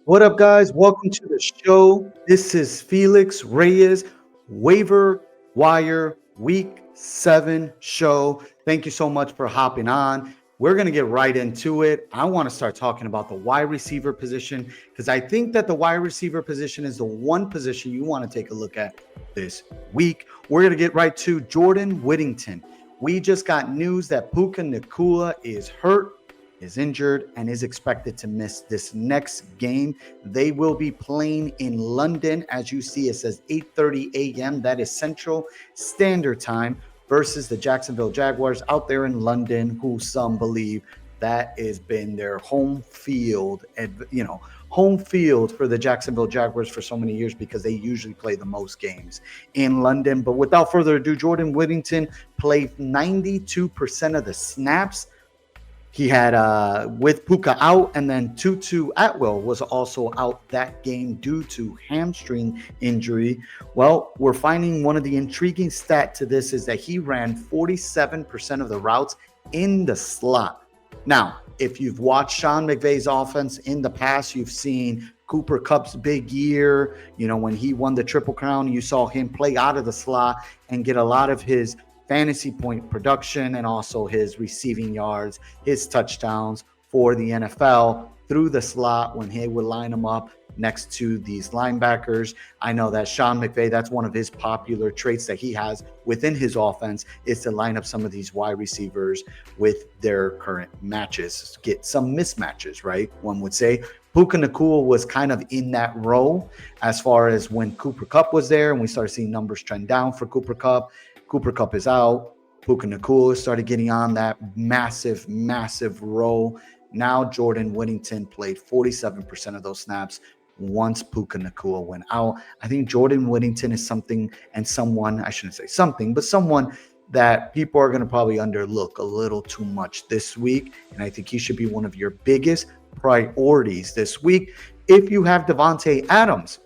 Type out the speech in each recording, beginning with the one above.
What up, guys? Welcome to the show. This is Felix Reyes, Waiver Wire Week 7 show. Thank you so much for hopping on. We're going to get right into it. I want to start talking about the wide receiver position because I think that the wide receiver position is the one position you want to take a look at this week. We're going to get right to Jordan Whittington. We just got news that Puka Nacua is hurt, is injured, and is expected to miss this next game. They will be playing in London. As you see, it says 8:30 a.m. That is Central Standard Time versus the Jacksonville Jaguars out there in London, who some believe that has been their home field, and home field for the Jacksonville Jaguars for so many years because they usually play the most games in London. But without further ado, Jordan Whittington played 92% of the snaps. He had with Puka out, and then Tutu Atwell was also out that game due to hamstring injury. Well, we're finding one of the intriguing stat to this is that he ran 47% of the routes in the slot. Now, if you've watched Sean McVay's offense in the past, you've seen Cooper Kupp's big year. When he won the Triple Crown, you saw him play out of the slot and get a lot of his fantasy point production and also his receiving yards, his touchdowns for the NFL through the slot when he would line them up next to these linebackers. I know that Sean McVay, that's one of his popular traits that he has within his offense, is to line up some of these wide receivers with their current matches, get some mismatches, right? One would say Puka Nacua was kind of in that role as far as when Cooper Kupp was there, and we started seeing numbers trend down for Cooper Kupp. Cooper Kupp is out. Puka Nacua started getting on that massive role. Now Jordan Whittington played 47% of those snaps once Puka Nacua went out. I think Jordan Whittington is something, and someone, I shouldn't say something, but someone that people are going to probably underlook a little too much this week. And I think he should be one of your biggest priorities this week. If you have Davante Adams,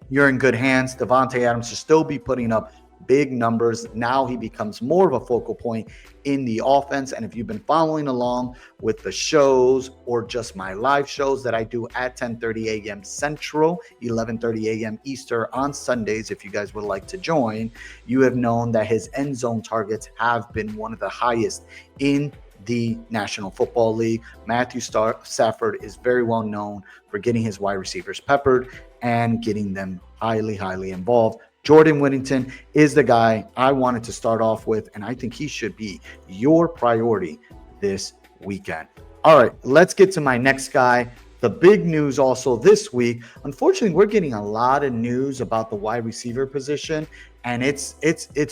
you're in good hands. Davante Adams should still be putting up big numbers. Now he becomes more of a focal point in the offense. And if you've been following along with the shows or just my live shows that I do at 10:30 a.m. Central, 11:30 a.m. Eastern on Sundays, if you guys would like to join, you have known that his end zone targets have been one of the highest in the National Football League. Matthew Stafford is very well known for getting his wide receivers peppered and getting them highly involved. Jordan Whittington is the guy I wanted to start off with, and I think he should be your priority this weekend. All right, let's get to my next guy. The big news also this week, unfortunately, we're getting a lot of news about the wide receiver position, and it's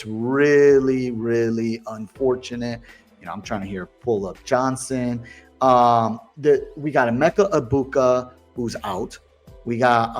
really unfortunate. I'm trying to pull up Johnson. We got Emeka Egbuka who's out. We got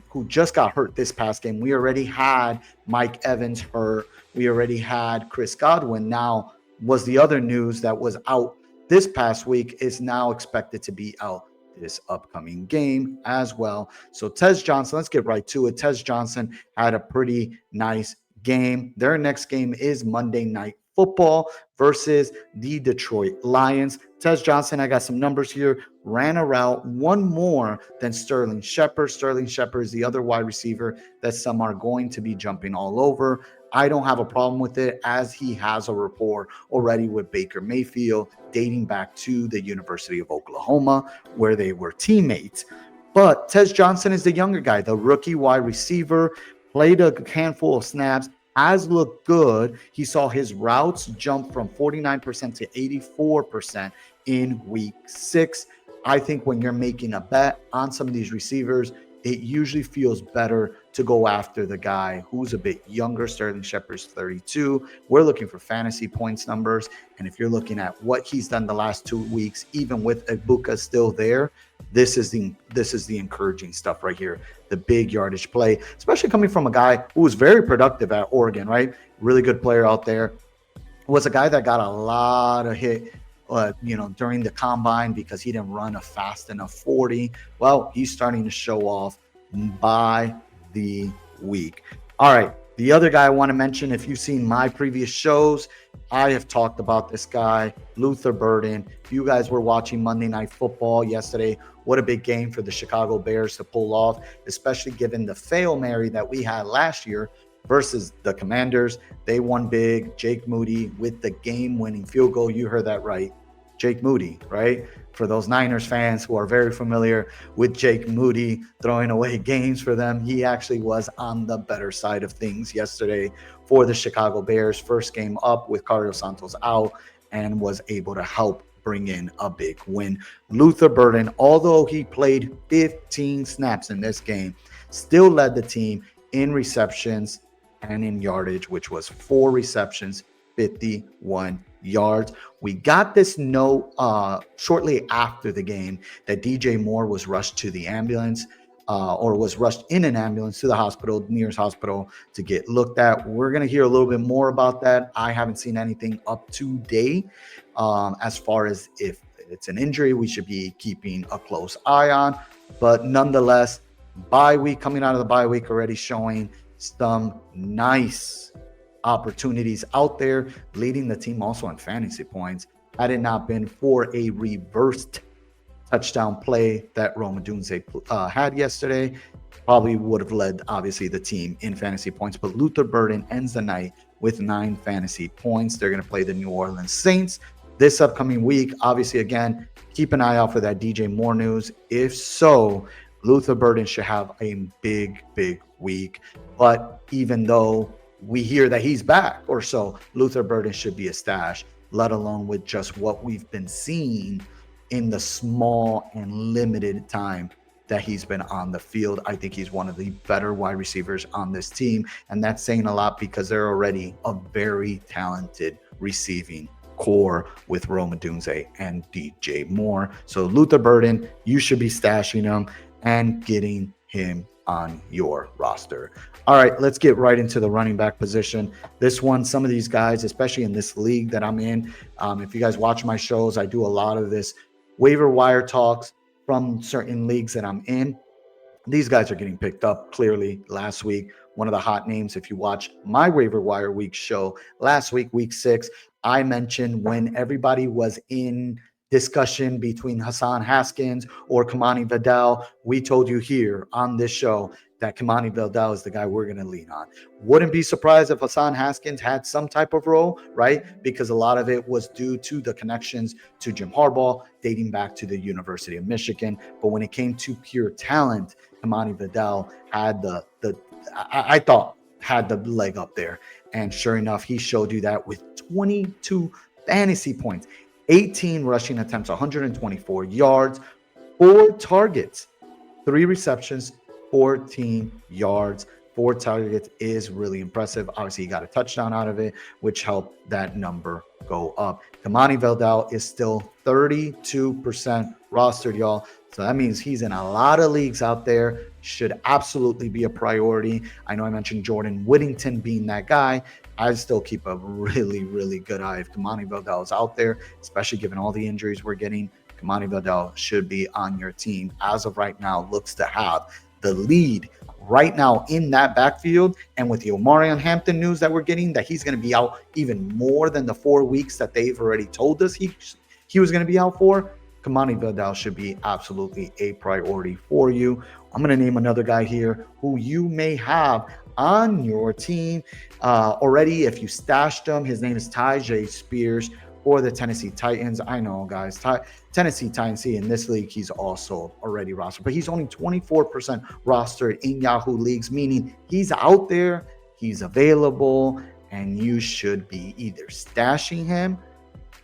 who just got hurt this past game. We already had Mike Evans hurt. We already had Chris Godwin. Now was the other news that was out this past week is now expected to be out this upcoming game as well. So Tez Johnson, let's get right to it. Tez Johnson had a pretty nice game. Their next game is Monday Night Football versus the Detroit Lions. Tez Johnson, I got some numbers here, ran a route, one more than Sterling Shepard. Sterling Shepard is the other wide receiver that some are going to be jumping all over. I don't have a problem with it, as he has a rapport already with Baker Mayfield dating back to the University of Oklahoma, where they were teammates. But Tez Johnson is the younger guy, the rookie wide receiver, played a handful of snaps, has looked good. He saw his routes jump from 49% to 84% in week 6. I think when you're making a bet on some of these receivers, it usually feels better to go after the guy who's a bit younger. Sterling Shepard's 32. We're looking for fantasy points numbers. And if you're looking at what he's done the last 2 weeks, even with Egbuka still there, this is the encouraging stuff right here. The big yardage play, especially coming from a guy who was very productive at Oregon, right? Really good player out there. Was a guy that got a lot of hit during the combine because he didn't run a fast enough 40. Well, he's starting to show off by the week. All right, The other guy I want to mention, if you've seen my previous shows, I have talked about this guy, Luther Burden. If you guys were watching Monday Night Football yesterday, what a big game for the Chicago Bears to pull off, especially given the Fail Mary that we had last year versus the Commanders. They won big. Jake Moody with the game-winning field goal. You heard that right. Jake Moody, right? For those Niners fans who are very familiar with Jake Moody throwing away games for them, he actually was on the better side of things yesterday for the Chicago Bears. First game up with Carlos Santos out, and was able to help bring in a big win. Luther Burden, although he played 15 snaps in this game, still led the team in receptions and in yardage, which was 4 receptions, 51 yards. We got this note shortly after the game that DJ Moore was rushed to the ambulance, or was rushed in an ambulance to the hospital, nearest hospital, to get looked at. We're going to hear a little bit more about that. I haven't seen anything up to date as far as if it's an injury we should be keeping a close eye on. But nonetheless, bye week, coming out of the bye week already, showing some nice opportunities out there, leading the team also in fantasy points. Had it not been for a reversed touchdown play that Roma Dunze had yesterday, probably would have led, obviously, the team in fantasy points. But Luther Burden ends the night with 9 fantasy points. They're going to play the New Orleans Saints this upcoming week. Obviously, again, keep an eye out for that DJ Moore news. If so, Luther Burden should have a big, big week. But even though we hear that he's back or so, Luther Burden should be a stash, let alone with just what we've been seeing in the small and limited time that he's been on the field. I think he's one of the better wide receivers on this team, and that's saying a lot because they're already a very talented receiving core with Roma Dunze and DJ Moore. So Luther Burden, you should be stashing him and getting him on your roster. All right, let's get right into the running back position. This one, some of these guys, especially in this league that I'm in, if you guys watch my shows, I do a lot of this waiver wire talks from certain leagues that I'm in. These guys are getting picked up clearly last week. One of the hot names, if you watch my waiver wire week show last week, week 6, I mentioned when everybody was in discussion between Hassan Haskins or Kamani Vidal, we told you here on this show that Kamani Vidal is the guy we're going to lean on. Wouldn't be surprised if Hassan Haskins had some type of role, right? Because a lot of it was due to the connections to Jim Harbaugh dating back to the University of Michigan. But when it came to pure talent, Kamani Vidal had I thought had the leg up there. And sure enough, he showed you that with 22 fantasy points, 18 rushing attempts, 124 yards, 4 targets, 3 receptions, 14 yards. 4 targets is really impressive. Obviously, he got a touchdown out of it, which helped that number go up. Kamani Vidal is still 32% rostered, y'all. So that means he's in a lot of leagues out there. Should absolutely be a priority. I know I mentioned Jordan Whittington being that guy. I still keep a really, really good eye if Kamani Vidal is out there, especially given all the injuries we're getting. Kamani Vidal should be on your team. As of right now, looks to have the lead right now in that backfield. And with the Omarion Hampton news that we're getting, that he's going to be out even more than the 4 weeks that they've already told us he was going to be out for, Kamani Vidal should be absolutely a priority for you. I'm going to name another guy here who you may have on your team already if you stashed him. His name is Tyjae Spears for the Tennessee Titans. I know, guys, Tennessee Titans, in this league, he's also already rostered, but he's only 24% rostered in Yahoo leagues, meaning he's out there, he's available, and you should be either stashing him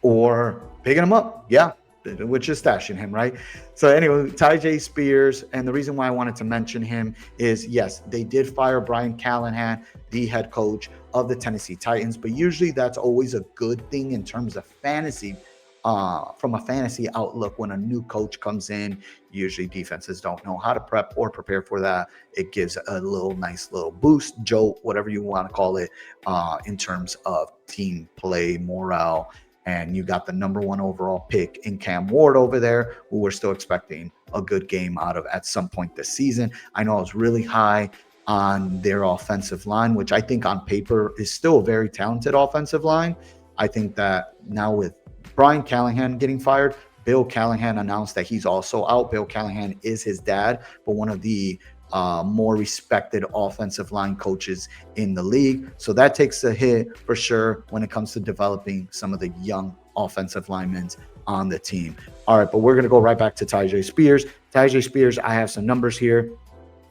or picking him up. Yeah, which is stashing him, right? So anyway, Tyjae Spears, and the reason why I wanted to mention him is, yes, they did fire Brian Callahan, the head coach of the Tennessee Titans, but usually that's always a good thing in terms of fantasy, from a fantasy outlook. When a new coach comes in, usually defenses don't know how to prep or prepare for that. It gives a nice little boost, jolt, whatever you want to call it, in terms of team play, morale. And you got the number 1 overall pick in Cam Ward over there, who we're still expecting a good game out of at some point this season. I know I was really high on their offensive line, which I think on paper is still a very talented offensive line. I think that now with Brian Callahan getting fired, Bill Callahan announced that he's also out. Bill Callahan is his dad, but one of the more respected offensive line coaches in the league. So that takes a hit for sure when it comes to developing some of the young offensive linemen on the team. All right, but we're going to go right back to Tyjae Spears. Tyjae Spears, I have some numbers here,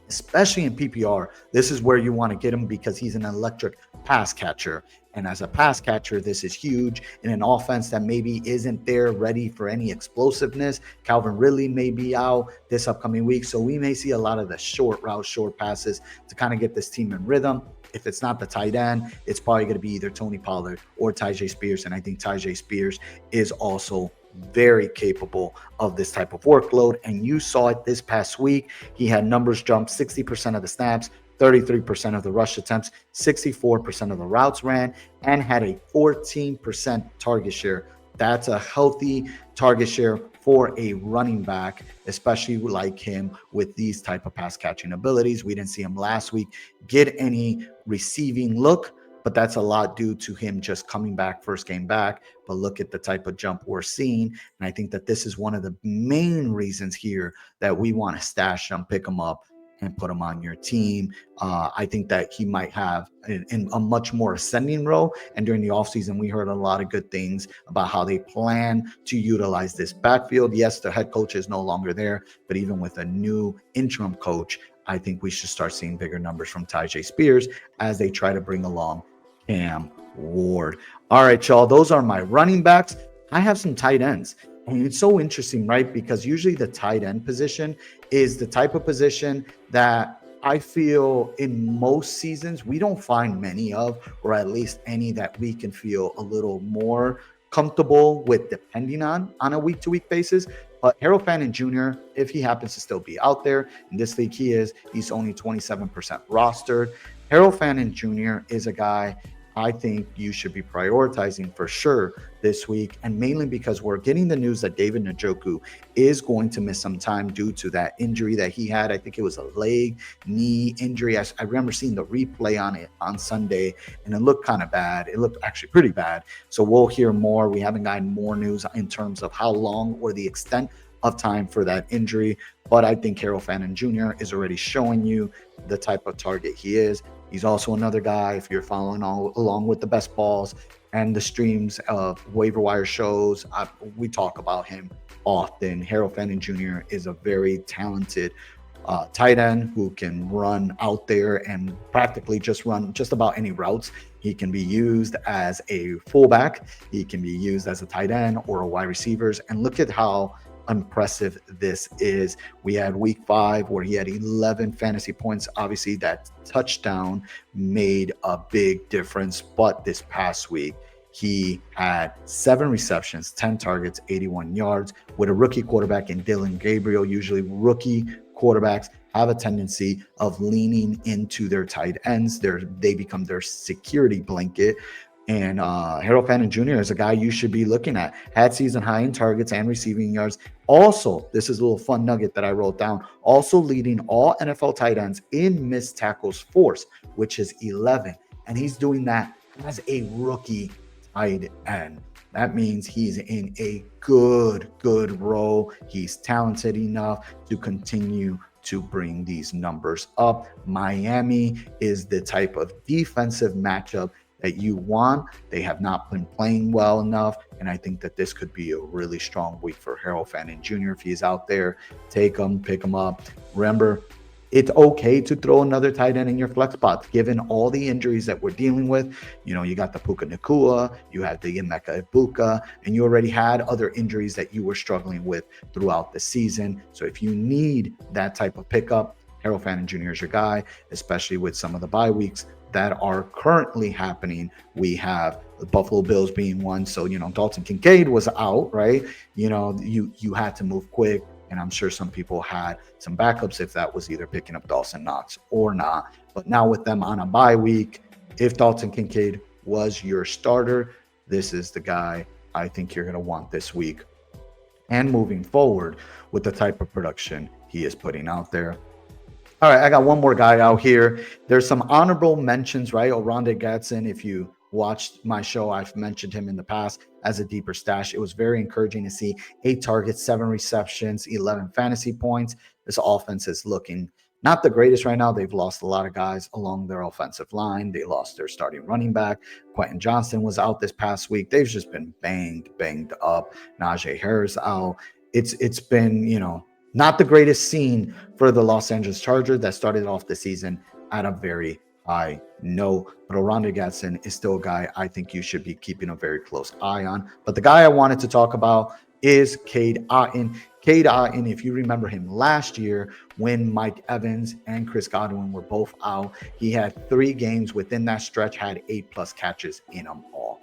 especially in PPR. This is where you want to get him because he's an electric pass catcher. And as a pass catcher, this is huge in an offense that maybe isn't there ready for any explosiveness. Calvin Ridley may be out this upcoming week. So we may see a lot of the short routes, short passes to kind of get this team in rhythm. If it's not the tight end, it's probably going to be either Tony Pollard or Tyjae Spears. And I think Tyjae Spears is also very capable of this type of workload. And you saw it this past week. He had numbers jump 60% of the snaps, 33% of the rush attempts, 64% of the routes ran, and had a 14% target share. That's a healthy target share for a running back, especially like him with these type of pass catching abilities. We didn't see him last week get any receiving look, but that's a lot due to him just coming back, first game back. But look at the type of jump we're seeing. And I think that this is one of the main reasons here that we want to stash him, pick him up, and put him on your team. I think that he might have in a much more ascending role. And during the offseason, we heard a lot of good things about how they plan to utilize this backfield. Yes, the head coach is no longer there, but even with a new interim coach, I think we should start seeing bigger numbers from Tyjae Spears as they try to bring along Cam Ward. All right, y'all, those are my running backs. I have some tight ends. And it's so interesting, right? Because usually the tight end position is the type of position that I feel in most seasons we don't find many of, or at least any that we can feel a little more comfortable with depending on a week-to-week basis. But Harold Fannin Jr., if he happens to still be out there in this league, he's only 27% rostered. Harold Fannin Jr. is a guy I think you should be prioritizing for sure this week, and mainly because we're getting the news that David Njoku is going to miss some time due to that injury that he had. I think it was a leg, knee injury. I remember seeing the replay on it on Sunday, and it looked kind of bad. It looked actually pretty bad. So we'll hear more. We haven't gotten more news in terms of how long or the extent of time for that injury, but I think Harold Fannin Jr. is already showing you the type of target he is. He's also another guy, if you're following all along with the best balls and the streams of waiver wire shows, we talk about him often. Harold Fannin Jr. is a very talented tight end who can run out there and practically just run just about any routes. He can be used as a fullback. He can be used as a tight end or a wide receivers. And look at how impressive this is. We had week 5 where he had 11 fantasy points. Obviously that touchdown made a big difference, but this past week he had 7 receptions, 10 targets, 81 yards with a rookie quarterback in Dylan Gabriel. Usually rookie quarterbacks have a tendency of leaning into their tight ends. They become their security blanket. And Harold Fannin Jr. is a guy you should be looking at. Had season high in targets and receiving yards. Also, this is a little fun nugget that I wrote down. Also leading all NFL tight ends in missed tackles force, which is 11. And he's doing that as a rookie tight end. That means he's in a good role. He's talented enough to continue to bring these numbers up. Miami is the type of defensive matchup that you want. They have not been playing well enough, and I think that this could be a really strong week for Harold Fannin Jr. If he's out there, take him, pick him up. Remember, it's okay to throw another tight end in your flex spots, given all the injuries that we're dealing with. You know, you got the Puka Nacua, you have the Emeka Ibuka, and you already had other injuries that you were struggling with throughout the season. So if you need that type of pickup, Harold Fannin Jr. is your guy, especially with some of the bye weeks that are currently happening. We have the Buffalo Bills being one. So, you know, Dalton Kincaid was out, right? You know, you had to move quick. And I'm sure some people had some backups if that was either picking up Dawson Knox or not. But now with them on a bye week, if Dalton Kincaid was your starter, this is the guy I think you're going to want this week. And moving forward with the type of production he is putting out there. All right, I got one more guy out here. There's some honorable mentions, right? Oronde Gadsden, if you watched my show, I've mentioned him in the past as a deeper stash. It was very encouraging to see 8 targets, 7 receptions, 11 fantasy points. This offense is looking not the greatest right now. They've lost a lot of guys along their offensive line. They lost their starting running back. Quentin Johnston was out this past week. They've just been banged up. Najee Harris out. It's been, not the greatest scene for the Los Angeles Chargers that started off the season at a very high note. But Oronde Gadsden is still a guy I think you should be keeping a very close eye on. But the guy I wanted to talk about is Cade Otton. Cade Otton, if you remember him last year when Mike Evans and Chris Godwin were both out, he had 3 games within that stretch, had 8+ catches in them all.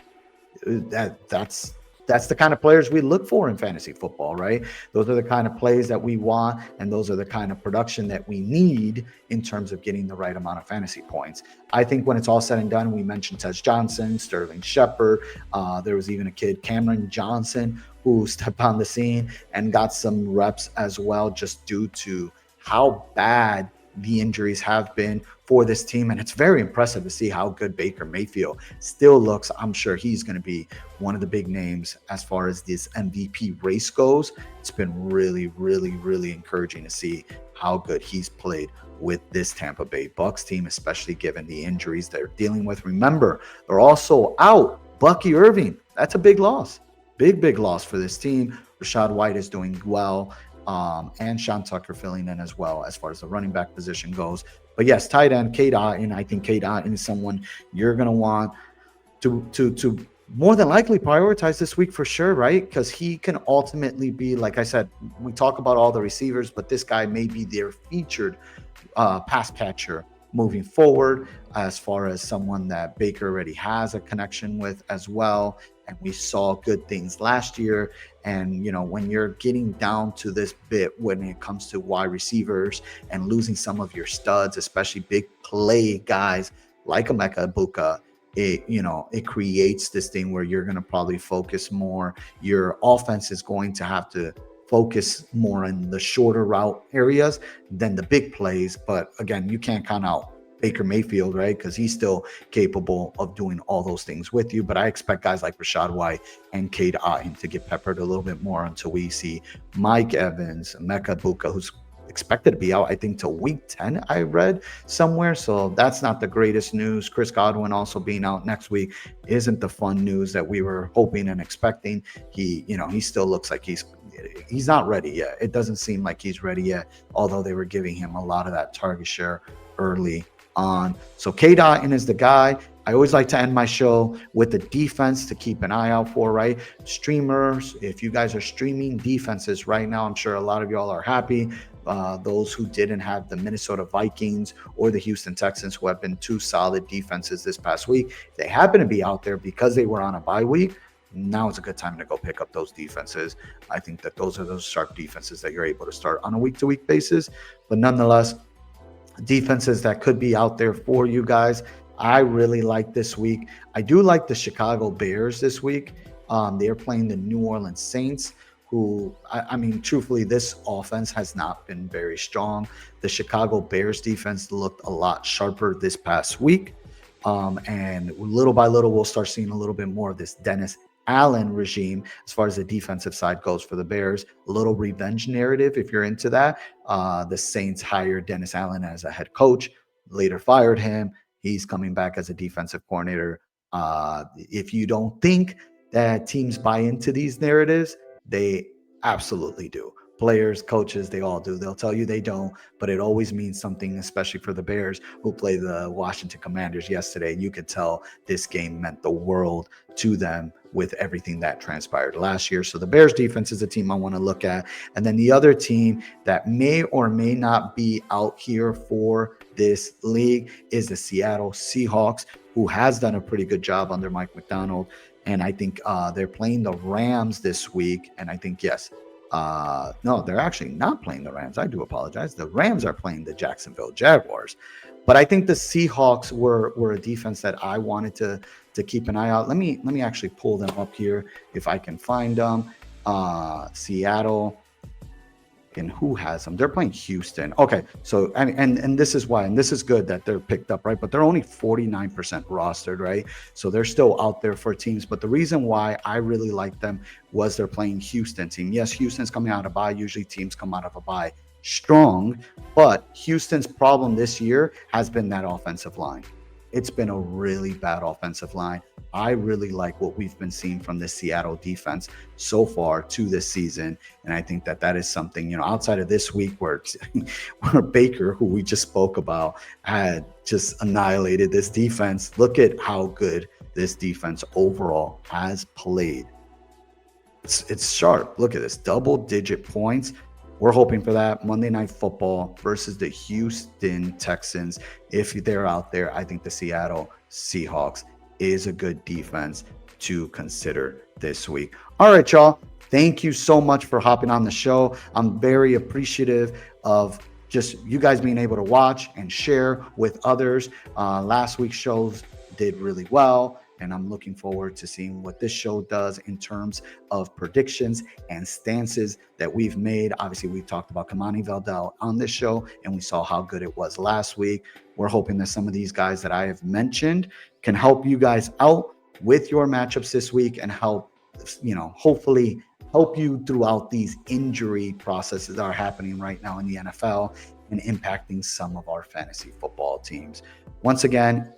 That's the kind of players we look for in fantasy football, right? Those are the kind of plays that we want, and those are the kind of production that we need in terms of getting the right amount of fantasy points. I think when it's all said and done, we mentioned Tez Johnson, Sterling Shepard. There was even a kid, Cameron Johnson, who stepped on the scene and got some reps as well, just due to how bad the injuries have been for this team. And it's very impressive to see how good Baker Mayfield still looks. I'm sure he's going to be one of the big names as far as this MVP race goes. It's been really, really, really encouraging to see how good he's played with this Tampa Bay Bucks team, especially given the injuries they're dealing with. Remember, they're also out Bucky Irving. That's a big loss. Big loss for this team. Rashad White is doing well. And Sean Tucker filling in as well as far as the running back position goes. But yes, tight end, Cade Otton. I think Cade Otton is someone you're going to want to more than likely prioritize this week for sure, right? Because he can ultimately be, like I said, we talk about all the receivers, but this guy may be their featured pass catcher moving forward, as far as someone that Baker already has a connection with as well. And we saw good things last year. And, when you're getting down to this bit, when it comes to wide receivers and losing some of your studs, especially big play guys like Emeka Egbuka, it creates this thing where you're going to probably focus more. Your offense is going to have to focus more in the shorter route areas than the big plays. But again, you can't count out Baker Mayfield, right? Because he's still capable of doing all those things with you. But I expect guys like Rashad White and Cade Otton to get peppered a little bit more until we see Mike Evans, Emeka Egbuka, who's expected to be out, I think, till week 10, I read somewhere. So that's not the greatest news. Chris Godwin also being out next week isn't the fun news that we were hoping and expecting. He still looks like he's not ready yet. It doesn't seem like he's ready yet, although they were giving him a lot of that target share early on. So Cade Otton is the guy. I always like to end my show with the defense to keep an eye out for, right? Streamers, if you guys are streaming defenses right now, I'm sure a lot of y'all are happy. Those who didn't have the Minnesota Vikings or the Houston Texans, who have been 2 solid defenses this past week, if they happen to be out there because they were on a bye week, now is a good time to go pick up those defenses. I think that those are those sharp defenses that you're able to start on a week-to-week basis. But nonetheless, defenses that could be out there for you guys, I really like this week. I do like the Chicago Bears this week. They're playing the New Orleans Saints, who, I mean, truthfully, this offense has not been very strong. The Chicago Bears defense looked a lot sharper this past week. And little by little, we'll start seeing a little bit more of this Dennis Allen regime as far as the defensive side goes for the Bears. A little revenge narrative, if you're into that. The Saints hired Dennis Allen as a head coach, later fired him. He's coming back as a defensive coordinator. If you don't think that teams buy into these narratives, they absolutely do. Players, coaches, they all do. They'll tell you they don't, but it always means something, especially for the Bears, who played the Washington Commanders yesterday. And you could tell this game meant the world to them with everything that transpired last year. So the Bears defense is a team I want to look at. And then the other team that may or may not be out here for this league is the Seattle Seahawks, who has done a pretty good job under Mike Macdonald. And I think they're playing the Rams this week. And I think, yes, no, they're actually not playing the Rams. I do apologize. The Rams are playing the Jacksonville Jaguars. But I think the Seahawks were a defense that I wanted to keep an eye out. Let me actually pull them up here if I can find them. Seattle. And who has them? They're playing Houston. Okay, so and this is why, and this is good that they're picked up, right? But they're only 49% rostered, right? So they're still out there for teams. But the reason why I really like them was they're playing Houston team. Yes, Houston's coming out of a bye. Usually teams come out of a bye strong, but Houston's problem this year has been that offensive line. It's been a really bad offensive line. I really like what we've been seeing from the Seattle defense so far to this season. And I think that that is something, outside of this week where Baker, who we just spoke about, had just annihilated this defense. Look at how good this defense overall has played. It's sharp. Look at this, double-digit points. We're hoping for that Monday Night Football versus the Houston Texans. If they're out there, I think the Seattle Seahawks is a good defense to consider this week. All right, y'all. Thank you so much for hopping on the show. I'm very appreciative of just you guys being able to watch and share with others. Last week's shows did really well, and I'm looking forward to seeing what this show does in terms of predictions and stances that we've made. Obviously, we've talked about Kamani Valdell on this show, and we saw how good it was last week. We're hoping that some of these guys that I have mentioned can help you guys out with your matchups this week and help, hopefully help you throughout these injury processes that are happening right now in the NFL and impacting some of our fantasy football teams. Once again,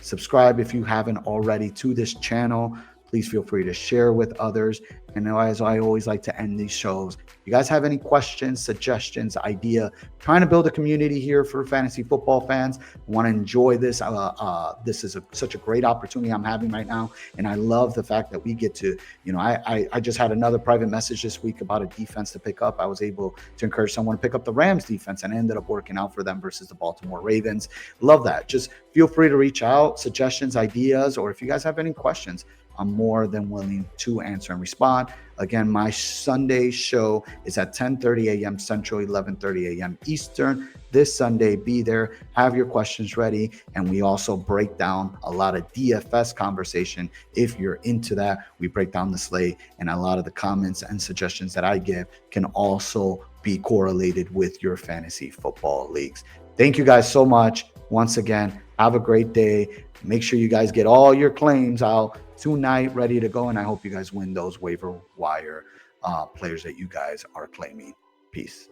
subscribe if you haven't already to this channel. Please feel free to share with others. And as I always like to end these shows, if you guys have any questions, suggestions, idea, trying to build a community here for fantasy football fans, want to enjoy this. This is such a great opportunity I'm having right now. And I love the fact that we get to, I just had another private message this week about a defense to pick up. I was able to encourage someone to pick up the Rams defense, and it ended up working out for them versus the Baltimore Ravens. Love that. Just feel free to reach out, suggestions, ideas, or if you guys have any questions, I'm more than willing to answer and respond. Again, my Sunday show is at 10:30 a.m. Central, 11:30 a.m. Eastern. This Sunday, be there, have your questions ready, and we also break down a lot of DFS conversation. If you're into that, we break down the slate, and a lot of the comments and suggestions that I give can also be correlated with your fantasy football leagues. Thank you guys so much. Once again, have a great day. Make sure you guys get all your claims out tonight, ready to go. And I hope you guys win those waiver wire players that you guys are claiming. Peace.